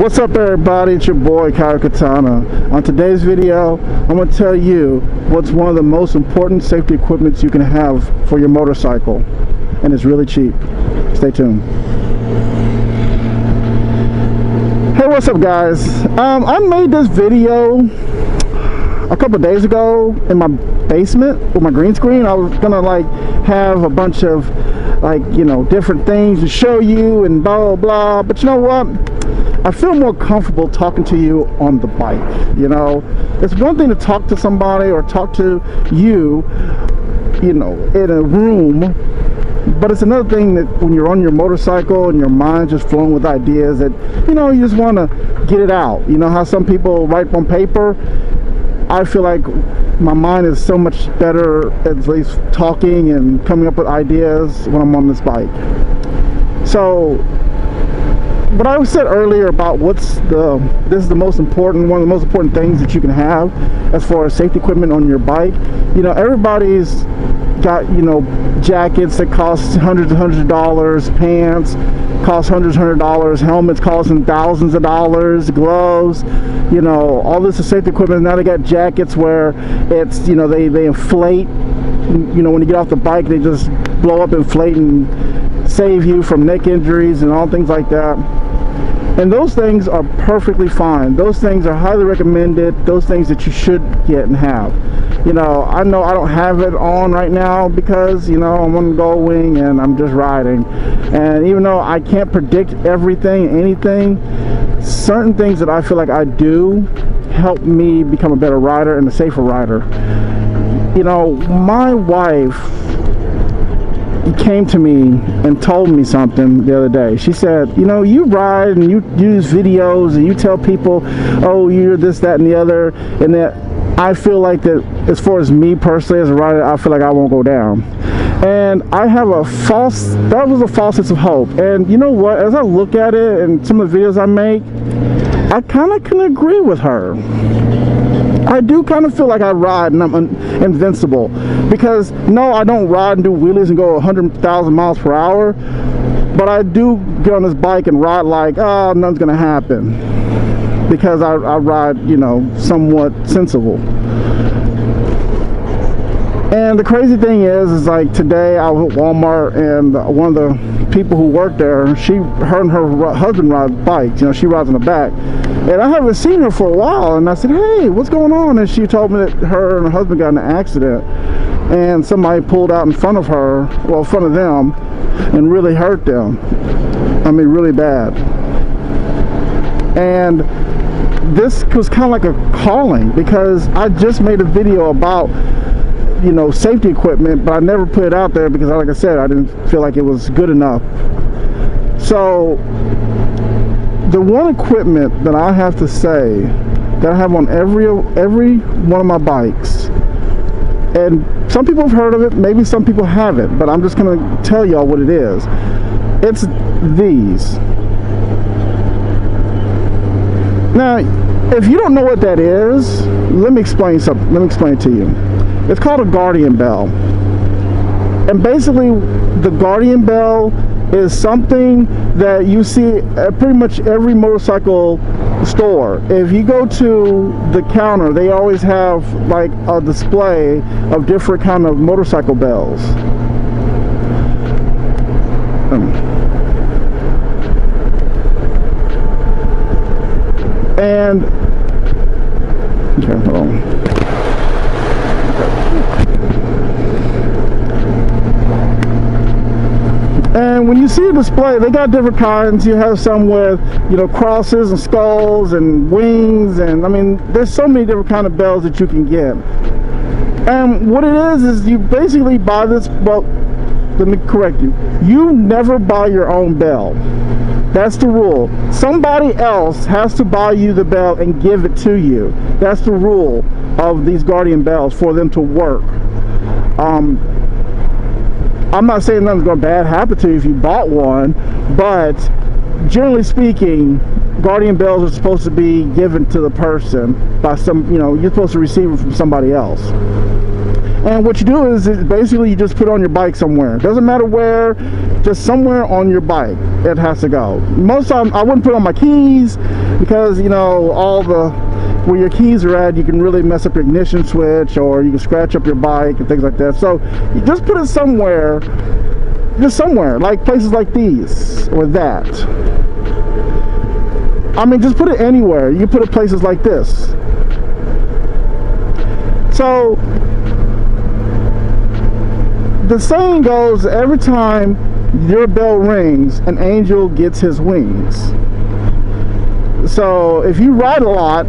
What's up, everybody? It's your boy Kyle Katana. On today's video, I'm going to tell you what's one of the most important safety equipment you can have for your motorcycle, and it's really cheap. Stay tuned. Hey, what's up, guys? I made this video a couple of days ago in my basement with my green screen. I was gonna have a bunch of different things to show you and blah blah blah, but you know what, I feel more comfortable talking to you on the bike. You know, it's one thing to talk to somebody or talk to you, in a room, but it's another thing that when you're on your motorcycle and your mind's just flowing with ideas that, you just want to get it out. You know how some people write on paper? I feel like my mind is so much better at least talking and coming up with ideas when I'm on this bike. So what I said earlier about this is the most important, one of the most important things that you can have as far as safety equipment on your bike. Everybody's got, jackets that cost hundreds of dollars, pants cost hundreds of dollars, helmets costing thousands of dollars, gloves, all this is safety equipment. Now they got jackets where it's, they inflate, when you get off the bike, they just blow up, inflate, and save you from neck injuries and all things like that. And those things are perfectly fine. Those things are highly recommended. Those things that you should get and have. I know I don't have it on right now because, I'm on Gold Wing and I'm just riding. And even though I can't predict everything, anything, certain things that I feel like I do help me become a better rider and a safer rider. My wife came to me and told me something the other day. She said, you ride and you use videos and you tell people, oh, you're this, that, and the other, and that I feel like that as far as me personally as a rider, I feel like I won't go down. And I have that was a false sense of hope. And you know what, as I look at it and some of the videos I make, I kind of can agree with her. I do kind of feel like I ride and I'm invincible, because no, I don't ride and do wheelies and go 100,000 miles per hour, but I do get on this bike and ride like, oh, nothing's gonna happen, because I ride, somewhat sensible. And the crazy thing is like today I was at Walmart, and one of the people who worked there, her and her husband ride bikes. She rides in the back, and I haven't seen her for a while. And I said, hey, what's going on? And she told me that her and her husband got in an accident, and somebody pulled out in front of her, well, in front of them, and really hurt them. I mean, really bad. And this was kind of like a calling, because I just made a video about safety equipment, but I never put it out there because, like I said, I didn't feel like it was good enough. So the one equipment that I have to say that I have on every one of my bikes, and some people have heard of it, maybe some people haven't, but I'm just gonna tell y'all what it is. It's these. Now, if you don't know what that is, let me explain something. Let me explain it to you. It's called a Guardian Bell. And basically, the Guardian Bell is something that you see at pretty much every motorcycle store. If you go to the counter, they always have like a display of different kind of motorcycle bells. And okay, hold on. And when you see a display, they got different kinds. You have some with, crosses and skulls and wings, and I mean, there's so many different kind of bells that you can get. And what it is you basically buy this. Well, let me correct you. You never buy your own bell. That's the rule. Somebody else has to buy you the bell and give it to you. That's the rule of these Guardian bells for them to work. I'm not saying nothing's going to bad happen to you if you bought one, but generally speaking, guardian bells are supposed to be given to the person by some, you know, you're supposed to receive it from somebody else. And what you do is basically you just put it on your bike somewhere. Doesn't matter where, just somewhere on your bike it has to go. Most time I wouldn't put it on my keys because, you know, all the where your keys are at, you can really mess up your ignition switch, or you can scratch up your bike and things like that. So you just put it somewhere, just somewhere, like places like these or that. I mean, just put it anywhere. You put it places like this. So the saying goes, every time your bell rings, an angel gets his wings. So if you ride a lot,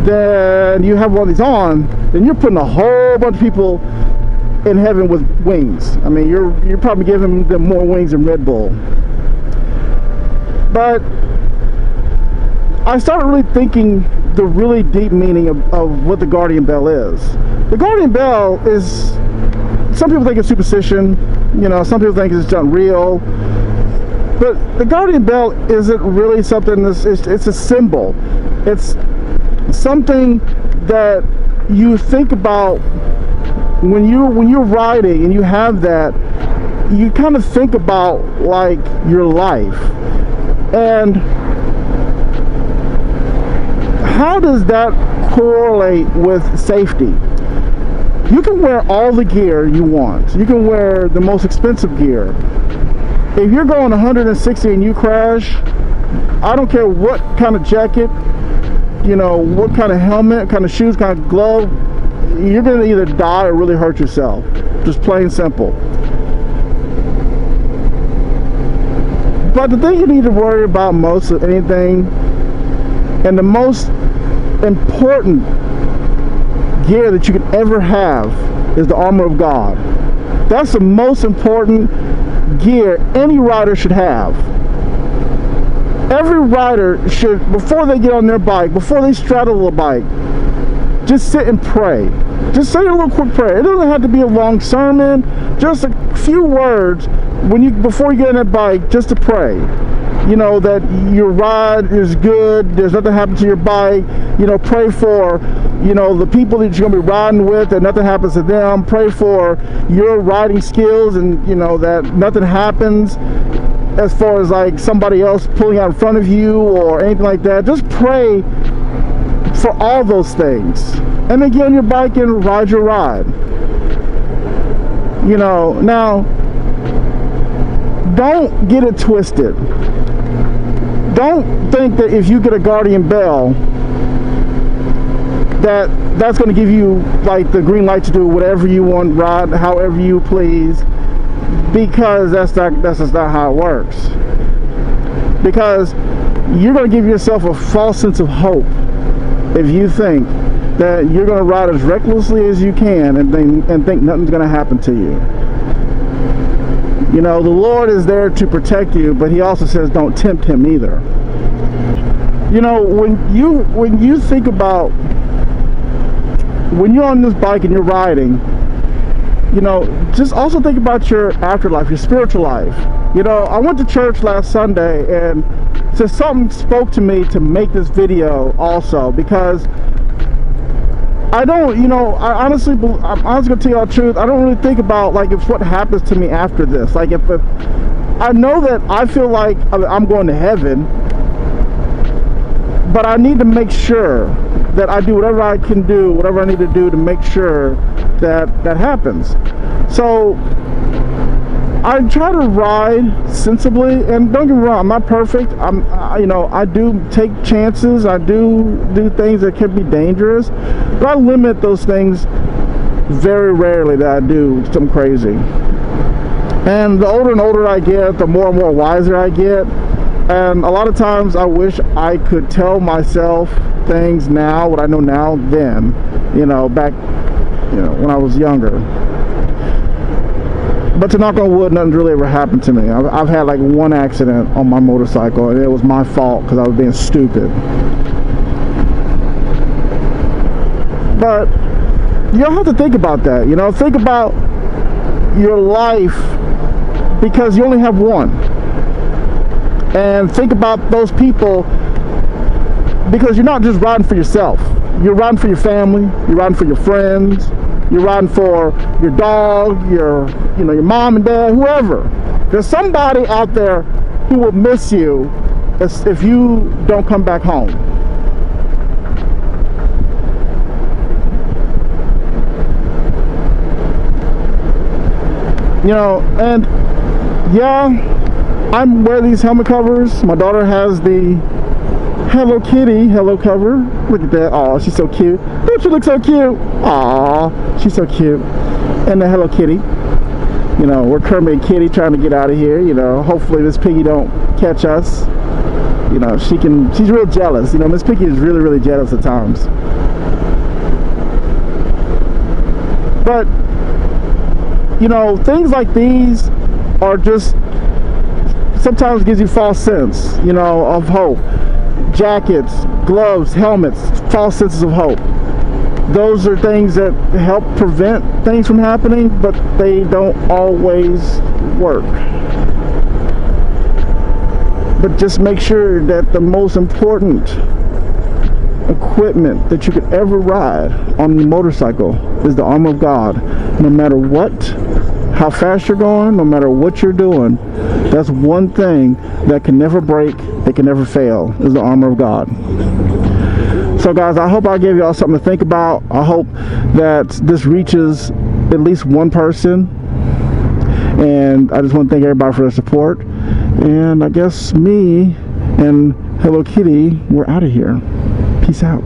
then you have one of these on, then you're putting a whole bunch of people in heaven with wings. I mean, you're probably giving them more wings than Red Bull. But I started really thinking the really deep meaning of what the guardian bell is. The guardian bell is, some people think it's superstition, you know, some people think it's unreal, but the guardian bell isn't really something that's, it's a symbol. It's something that you think about when you're riding and you have that, you kind of think about like your life. And how does that correlate with safety? You can wear all the gear you want. You can wear the most expensive gear. If you're going 160 and you crash, I don't care what kind of jacket, you know, what kind of helmet, kind of shoes, kind of glove, you're going to either die or really hurt yourself. Just plain simple. But the thing you need to worry about most of anything, and the most important gear that you can ever have, is the armor of God. That's the most important gear any rider should have. Every rider should, before they get on their bike, before they straddle the bike, just sit and pray. Just say a little quick prayer. It doesn't have to be a long sermon, just a few words before you get on that bike, just to pray. You know, that your ride is good, there's nothing happened to your bike. You know, pray for, you know, the people that you're going to be riding with, that nothing happens to them. Pray for your riding skills, and, you know, that nothing happens as far as like somebody else pulling out in front of you or anything like that. Just pray for all those things, and then get on your bike and ride your ride. You know, now don't get it twisted. Don't think that if you get a guardian bell that's going to give you like the green light to do whatever you want, ride however you please, because that's just not how it works. Because you're going to give yourself a false sense of hope if you think that you're going to ride as recklessly as you can and think nothing's going to happen to you. You know, the Lord is there to protect you, but he also says don't tempt him either. You know, when you think about when you're on this bike and you're riding, you know, just also think about your afterlife, your spiritual life. You know, I went to church last Sunday, and just something spoke to me to make this video also, because I don't, you know, I'm honestly gonna tell y'all the truth, I don't really think about like if what happens to me after this. Like if I know that I feel like I'm going to heaven, but I need to make sure that I do whatever I can do, whatever I need to do to make sure that that happens. So I try to ride sensibly, and don't get me wrong, I'm not perfect. You know, I do take chances. I do things that can be dangerous, but I limit those things very rarely that I do something crazy. And the older and older I get, the more and more wiser I get. And a lot of times I wish I could tell myself things now, what I know now, then, you know, back, you know, when I was younger. But to knock on wood, nothing's really ever happened to me. I've had like one accident on my motorcycle, and it was my fault because I was being stupid. But you don't have to think about that, you know. Think about your life, because you only have one. And think about those people, because you're not just riding for yourself. You're riding for your family, you're riding for your friends, you're riding for your dog, your mom and dad, whoever. There's somebody out there who will miss you if you don't come back home. And yeah, I wear these helmet covers. My daughter has the Hello Kitty Hello cover. Look at that. Oh, she's so cute. Don't you look so cute? Aw, she's so cute. And the Hello Kitty. We're Kermit and Kitty trying to get out of here. Hopefully this piggy don't catch us. She's real jealous. Miss Piggy is really, really jealous at times. But, things like these are just, sometimes gives you false sense, of hope. Jackets, gloves, helmets, false senses of hope. Those are things that help prevent things from happening, but they don't always work. But just make sure that the most important equipment that you could ever ride on a motorcycle is the armor of God. No matter what, how fast you're going, no matter what you're doing, that's one thing that can never break, that can never fail, is the armor of God. So guys, I hope I gave y'all something to think about. I hope that this reaches at least one person. And I just want to thank everybody for their support. And I guess me and Hello Kitty, we're out of here. Peace out.